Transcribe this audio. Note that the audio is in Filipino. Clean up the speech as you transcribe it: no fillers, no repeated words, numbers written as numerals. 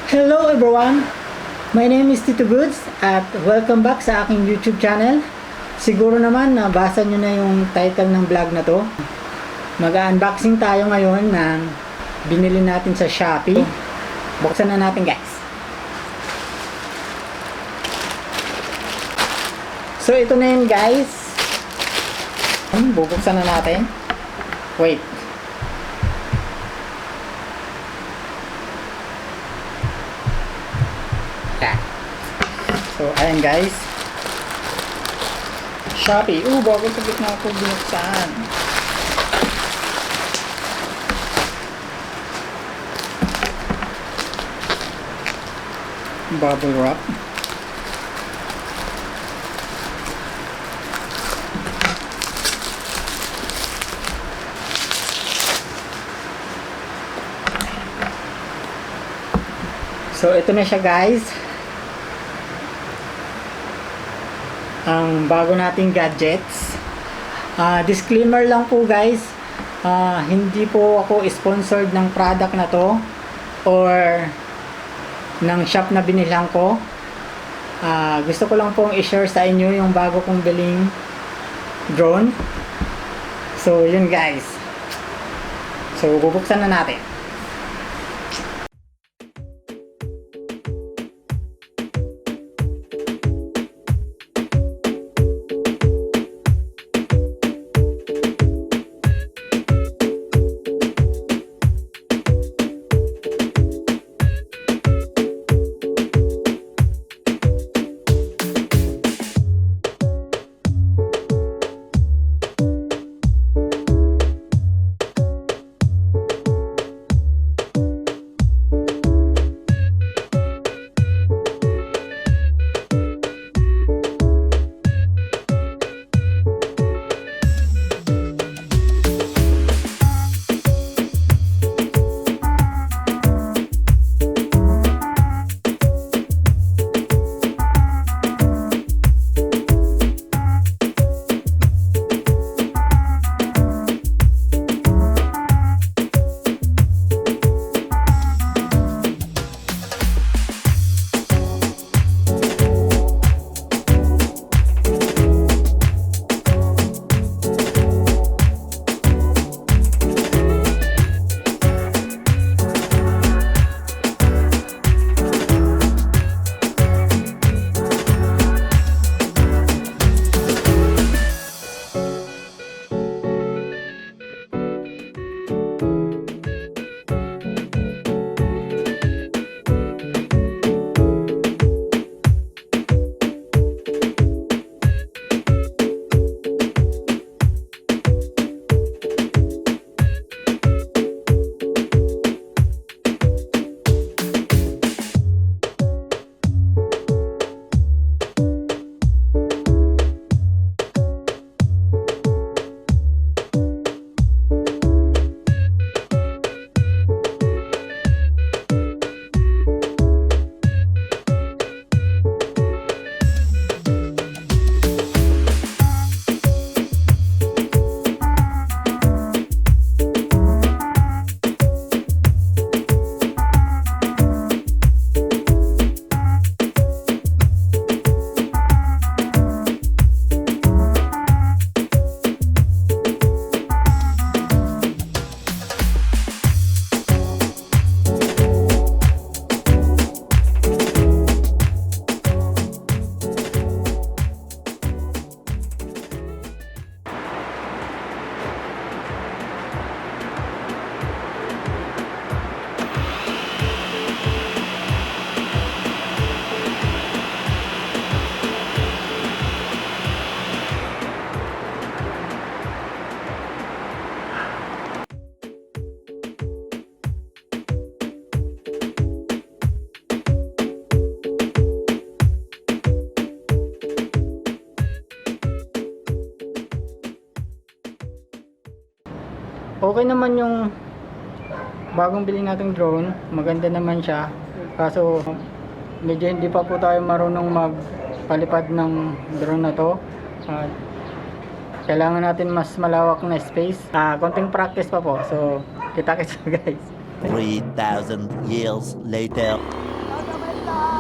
Hello everyone! My name is Tito Goods at welcome back sa aking YouTube channel. Siguro naman nabasa nyo na yung title ng vlog na to. Mag-unboxing tayo ngayon ng binili natin sa Shopee. Buksan na natin guys. So ito na yun guys. Bubuksan na natin. Wait. So, ayan guys. Shopee. Bakit sa gitna ako binuksan? Bubble wrap. So, ito na siya guys. Ang bago nating gadgets. Disclaimer lang po guys, hindi po ako sponsored ng product na to or ng shop na binilhan ko. Gusto ko lang pong i-share sa inyo yung bago kong biling drone. So yun guys. So bubuksan na natin. Okay naman yung bagong bili nating drone, maganda naman siya. Kaso medyo hindi pa po tayo marunong magpalipad ng drone na to. Kailangan natin mas malawak na space. Konting practice pa po. So kita-kits guys. 3,000 years later. Lord.